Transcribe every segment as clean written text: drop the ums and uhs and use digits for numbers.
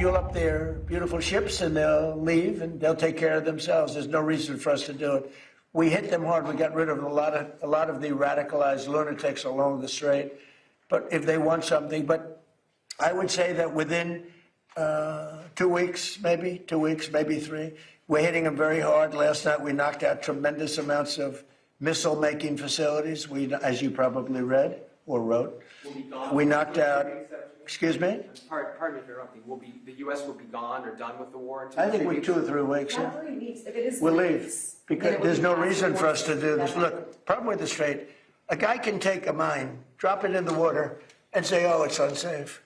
fuel up their beautiful ships and they'll leave and they'll take care of themselves. There's no reason for us to do it. We hit them hard. We got rid of a lot of the radicalized lunatics along the strait. But if they want something, but I would say that within 2 weeks, maybe 3, we're hitting them very hard. Last night we knocked out tremendous amounts of missile-making facilities. We, as you probably read or wrote, we knocked out. Excuse me? Pardon me for interrupting. The U.S. will be gone or done with the war in 2 I or 3 think we're weeks? 2 or 3 weeks. Not 3 weeks. If it is We'll 3 leave weeks, because then it there's would no be reason for us possible to do this. that. Look, problem with the strait, a guy can take a mine, drop it in the water, and say, oh, it's unsafe.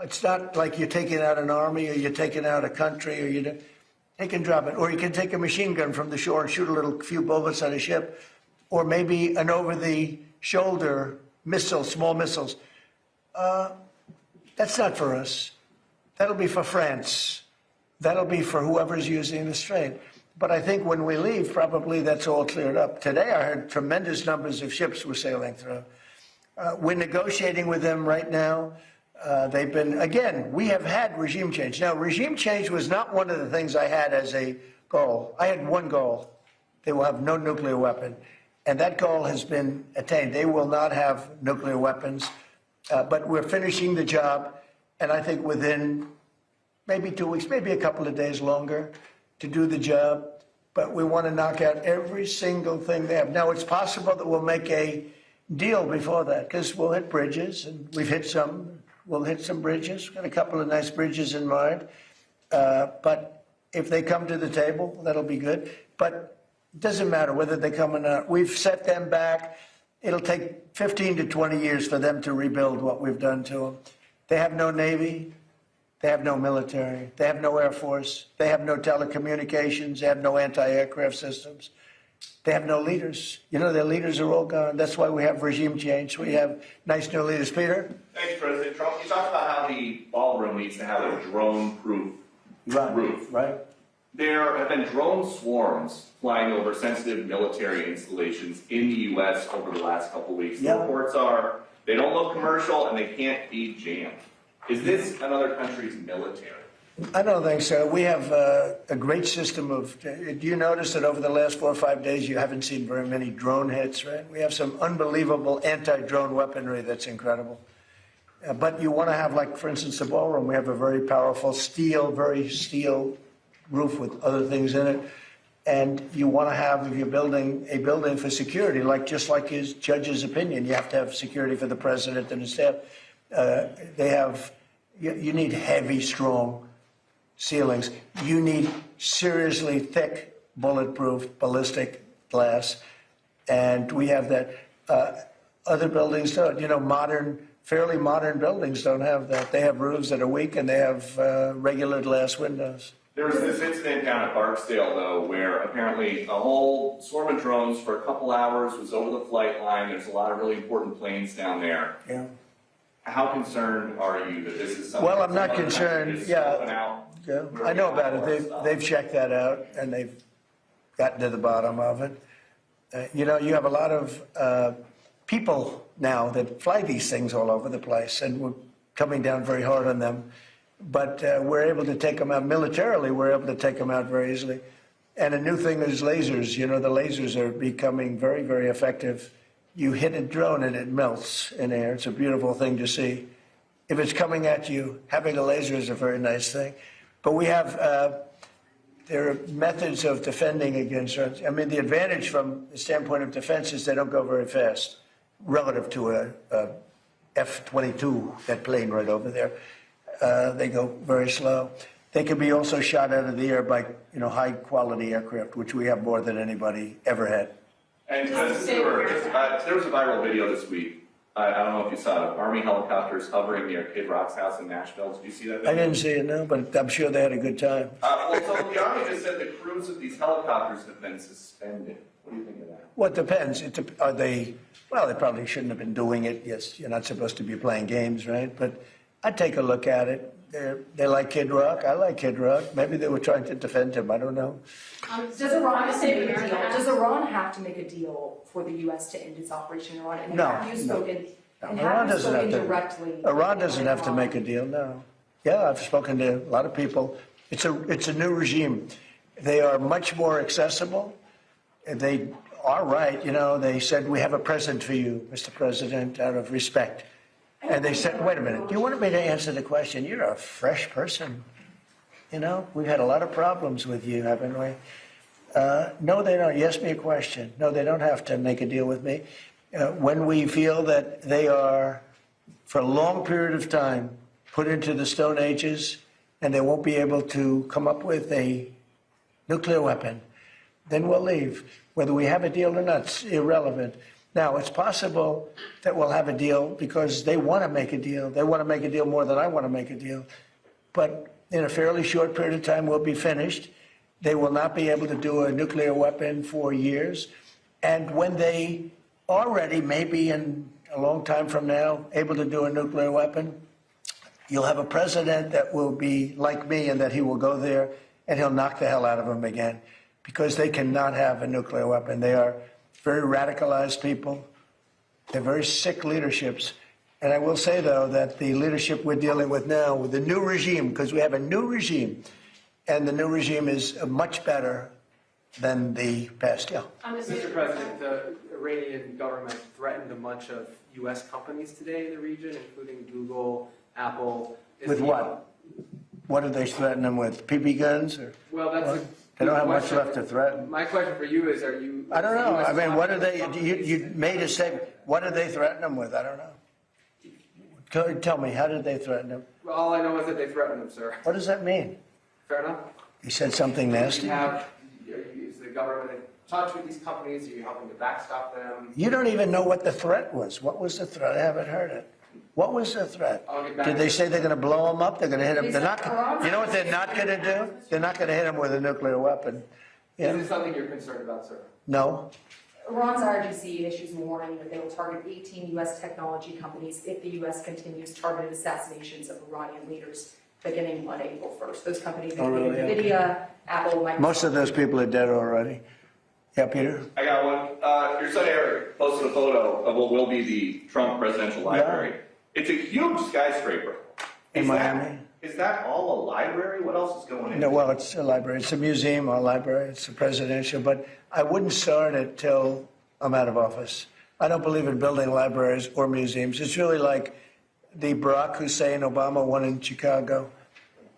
It's not like you're taking out an army or you're taking out a country or they can drop it. Or you can take a machine gun from the shore and shoot a few bullets at a ship, or maybe an over-the-shoulder missile, small missiles. That's not for us. That'll be for France. That'll be for whoever's using the strait. But I think when we leave, probably that's all cleared up. Today, I heard tremendous numbers of ships were sailing through. We're negotiating with them right now. They've been, again, we have had regime change. Now, regime change was not one of the things I had as a goal. I had one goal. They will have no nuclear weapon. And that goal has been attained. They will not have nuclear weapons. But we're finishing the job. And I think within maybe 2 weeks, maybe a couple of days longer to do the job. But we want to knock out every single thing they have. Now, it's possible that we'll make a deal before that because we'll hit bridges, and we've hit some. We'll hit some bridges. We've got a couple of nice bridges in mind. But if they come to the table, that'll be good. But it doesn't matter whether they come or not. We've set them back. It'll take 15 to 20 years for them to rebuild what we've done to them. They have no Navy. They have no military. They have no Air Force. They have no telecommunications. They have no anti-aircraft systems. They have no leaders. You know, their leaders are all gone. That's why we have regime change. We have nice new leaders. Peter? Thanks, President Trump. You talked about how the ballroom needs to have a drone-proof roof. Right. There have been drone swarms flying over sensitive military installations in the U.S. over the last couple of weeks. Yeah. The reports are they don't look commercial and they can't be jammed. Is this another country's military? I don't think so. We have a great system of, do you notice that over the last 4 or 5 days you haven't seen very many drone hits, right? We have some unbelievable anti-drone weaponry that's incredible. But you want to have, like, for instance, the ballroom. We have a very powerful very steel roof with other things in it. And you want to have, if you're building a building for security, just like his judge's opinion, you have to have security for the president and his staff. You need heavy, strong ceilings. You need seriously thick, bulletproof, ballistic glass. And we have that. Other buildings don't. You know, fairly modern buildings don't have that. They have roofs that are weak and they have regular glass windows. There was this incident down at Barksdale, though, where apparently a whole swarm of drones for a couple hours was over the flight line. There's a lot of really important planes down there. Yeah. How concerned are you that this is something? Well, I'm not some other concerned. country is Yeah. scoping out? Yeah, I know about it. They've checked that out and they've gotten to the bottom of it. You know, you have a lot of people now that fly these things all over the place, and we're coming down very hard on them. But we're able to take them out militarily. We're able to take them out very easily. And a new thing is lasers. You know, the lasers are becoming very, very effective. You hit a drone and it melts in air. It's a beautiful thing to see. If it's coming at you, having a laser is a very nice thing. But we have, there are methods of defending against drones. I mean, the advantage from the standpoint of defense is they don't go very fast relative to a F-22, that plane right over there. They go very slow. They can be also shot out of the air by, you know, high-quality aircraft, which we have more than anybody ever had. And there was a viral video this week. I don't know if you saw it. Army helicopters hovering near Kid Rock's house in Nashville. Did you see that video? I didn't see it, no, but I'm sure they had a good time. Well, so the Army just said the crews of these helicopters have been suspended. What do you think of that? Well, it depends. Are they, well, they probably shouldn't have been doing it. Yes, you're not supposed to be playing games, right? But I'd take a look at it. They like Kid Rock. I like Kid Rock. Maybe they were trying to defend him. I don't know. Does Iran have to make a deal for the U.S. to end its operation in Iran? And No, have you spoken, no. and Iran have you doesn't spoken have to. directly? Iran doesn't have to make a deal. No. Yeah, I've spoken to a lot of people. It's a new regime. They are much more accessible. They are right. You know, they said, we have a present for you, Mr. President, out of respect. And they said, wait a minute, you wanted me to answer the question. You're a fresh person. You know, we've had a lot of problems with you, haven't we? No, they don't. You asked me a question. No, they don't have to make a deal with me. When we feel that they are, for a long period of time, put into the Stone Ages and they won't be able to come up with a nuclear weapon, then we'll leave. Whether we have a deal or not, it's irrelevant. Now, it's possible that we'll have a deal because they want to make a deal. They want to make a deal more than I want to make a deal. But in a fairly short period of time, we'll be finished. They will not be able to do a nuclear weapon for years. And when they are ready, maybe in a long time from now, able to do a nuclear weapon, you'll have a president that will be like me in that he will go there and he'll knock the hell out of them again because they cannot have a nuclear weapon. They are very radicalized people. They're very sick leaderships. And I will say, though, that the leadership we're dealing with now, with the new regime, because we have a new regime, and the new regime is much better than the past. Yeah. Mr. President, the Iranian government threatened a bunch of U.S. companies today in the region, including Google, Apple. With what? What did they threaten them with? PP guns? Or well, that's a they don't have much question. left to threaten. My question for you is, are you... I don't know. US I mean, what did companies- they, you made a statement. What did they threaten them with? I don't know. Tell me, how did they threaten them? Well, all I know is that they threatened them, sir. What does that mean? Fair enough? You said something nasty? Is the government in touch with these companies? Are you helping to backstop them? You don't even know what the threat was. What was the threat? I haven't heard it. What was the threat? I'll get back Did to they you. say they're going to blow them up? They're going to hit them? They're not. You know what they're not going to do? They're not going to hit them with a nuclear weapon. Is this something you're concerned about, sir? No. Iran's RGC issues a warning that they will target 18 U.S. technology companies if the U.S. continues targeted assassinations of Iranian leaders beginning on April 1st. Those companies include really? NVIDIA, Apple, Microsoft. Most of those people are dead already. Yeah, Peter? I got one. Your son Eric posted a photo of what will be the Trump Presidential Library. It's a huge skyscraper. In Miami? Is that all a library? What else is going in? No, well, it's a library. It's a museum or library. It's a presidential, but I wouldn't start it till I'm out of office. I don't believe in building libraries or museums. It's really like the Barack Hussein Obama one in Chicago.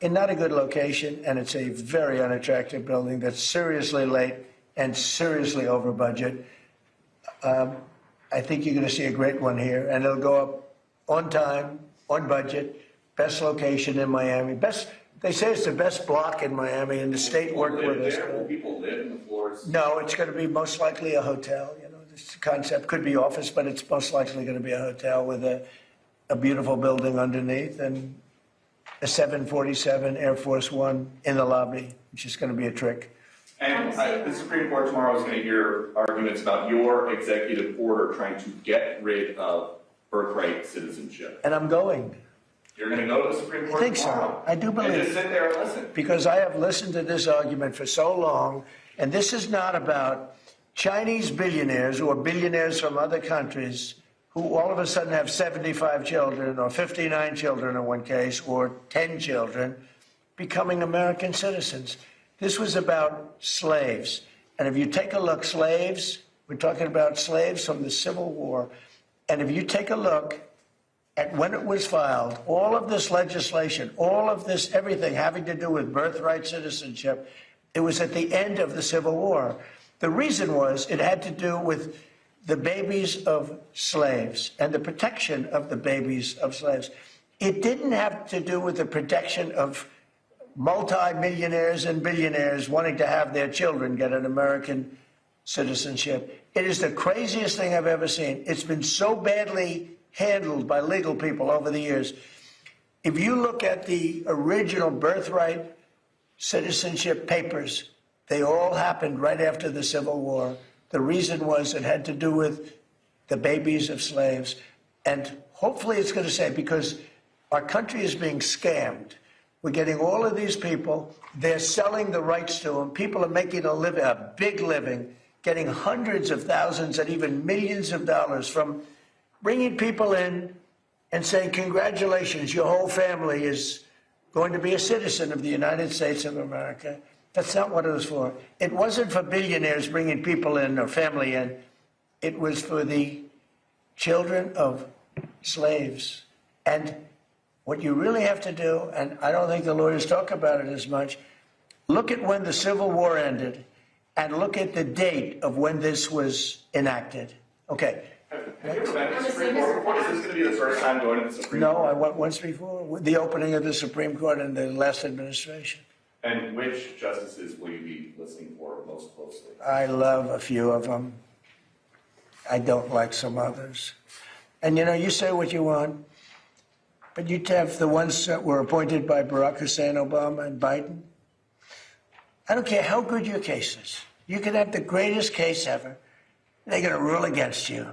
In not a good location, and it's a very unattractive building that's seriously late and seriously over budget. I think you're going to see a great one here, and it'll go up on time, on budget, best location in Miami. They say it's the best block in Miami, and the state worked with us. Will people live in the floors? No, it's going to be most likely a hotel. You know, this concept could be office, but it's most likely going to be a hotel with a beautiful building underneath and a 747 Air Force One in the lobby, which is going to be a trick. And the Supreme Court tomorrow is going to hear arguments about your executive order trying to get rid of birthright citizenship. And I'm going. You're going to go to the Supreme Court I think tomorrow? so. I do believe. And just sit there and listen. Because I have listened to this argument for so long, and this is not about Chinese billionaires or billionaires from other countries who all of a sudden have 75 children or 59 children in one case or 10 children becoming American citizens. This was about slaves. And if you take a look, slaves, we're talking about slaves from the Civil War. And if you take a look at when it was filed, all of this legislation, all of this, everything having to do with birthright citizenship, it was at the end of the Civil War. The reason was it had to do with the babies of slaves and the protection of the babies of slaves. It didn't have to do with the protection of multi-millionaires and billionaires wanting to have their children get an American citizenship. It is the craziest thing I've ever seen. It's been so badly handled by legal people over the years. If you look at the original birthright citizenship papers, they all happened right after the Civil War. The reason was it had to do with the babies of slaves. And hopefully it's going to say, because our country is being scammed. We're getting all of these people. They're selling the rights to them. People are making a big living, getting hundreds of thousands and even millions of dollars from bringing people in and saying, congratulations, your whole family is going to be a citizen of the United States of America. That's not what it was for. It wasn't for billionaires bringing people in or family in. It was for the children of slaves. And what you really have to do, and I don't think the lawyers talk about it as much, look at when the Civil War ended and look at the date of when this was enacted. Okay. Have you ever been to the Supreme Court before? Is this going to be the first time going to the Supreme Court? No, I went once before, the opening of the Supreme Court in the last administration. And which justices will you be listening for most closely? I love a few of them. I don't like some others. And you know, you say what you want, but you have the ones that were appointed by Barack Hussein Obama and Biden. I don't care how good your case is. You can have the greatest case ever. They're going to rule against you.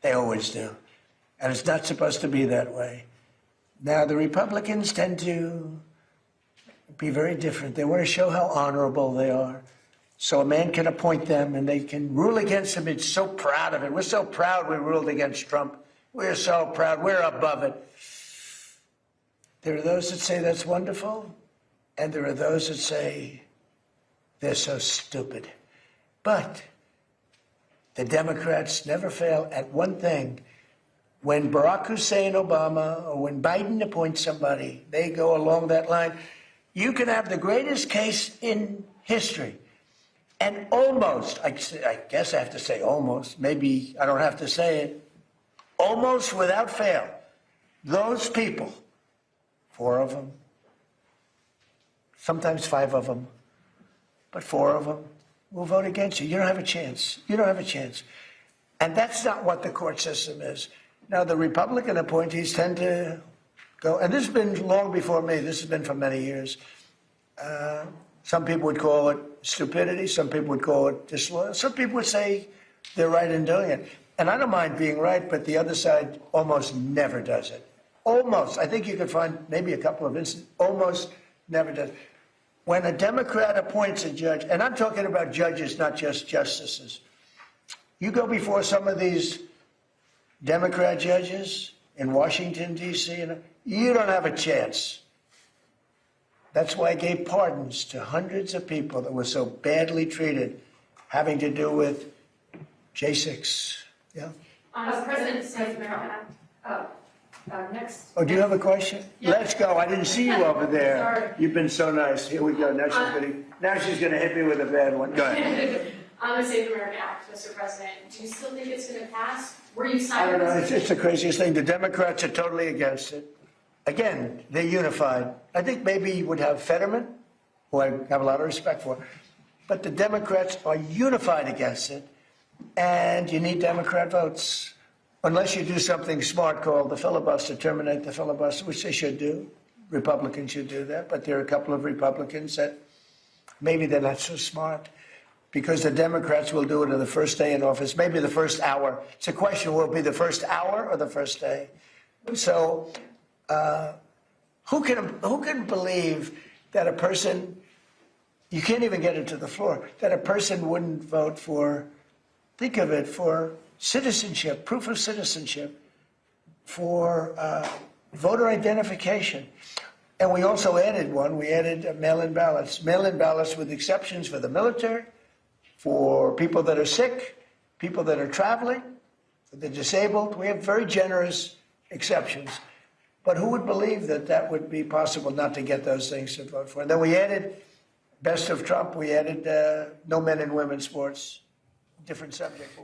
They always do. And it's not supposed to be that way. Now, the Republicans tend to be very different. They want to show how honorable they are. So a man can appoint them and they can rule against him. It's so proud of it. We're so proud we ruled against Trump. We're so proud. We're above it. There are those that say that's wonderful, and there are those that say they're so stupid. But the Democrats never fail at one thing. When Barack Hussein Obama or when Biden appoints somebody, they go along that line. You can have the greatest case in history. And almost, I guess I have to say almost, maybe I don't have to say it, almost without fail, those people, 4 of them, sometimes 5 of them, but 4 of them will vote against you. You don't have a chance. You don't have a chance. And that's not what the court system is. Now, the Republican appointees tend to go, and this has been long before me. This has been for many years. Some people would call it stupidity. Some people would call it disloyal. Some people would say they're right in doing it. And I don't mind being right, but the other side almost never does it. Almost. I think you could find maybe a couple of instances. Almost never does. When a Democrat appoints a judge, and I'm talking about judges, not just justices, you go before some of these Democrat judges in Washington, D.C., and you don't have a chance. That's why I gave pardons to hundreds of people that were so badly treated, having to do with J6. Yeah? President Smith, next. Oh, do you have a question? Yeah. Let's go. I didn't see you over there. Sorry. You've been so nice. Here we go. Now she's gonna hit me with a bad one. Go ahead. On the Save America Act, Mr. President, do you still think it's going to pass? Were you I signing don't know. this? It's the craziest thing. The Democrats are totally against it. Again, they're unified. I think maybe you would have Fetterman, who I have a lot of respect for, but the Democrats are unified against it, and you need Democrat votes. Unless you do something smart called the filibuster, terminate the filibuster, which they should do. Republicans should do that, but there are a couple of Republicans that maybe they're not so smart because the Democrats will do it on the first day in office, maybe the first hour. It's a question, will it be the first hour or the first day? So who can believe that a person, you can't even get it to the floor, that a person wouldn't vote for, think of it, for citizenship, proof of citizenship, for voter identification. And we also added one, we added mail-in ballots. Mail-in ballots with exceptions for the military, for people that are sick, people that are traveling, for the disabled. We have very generous exceptions. But who would believe that that would be possible not to get those things to vote for? And then we added, best of Trump, we added no men in women's sports, different subject.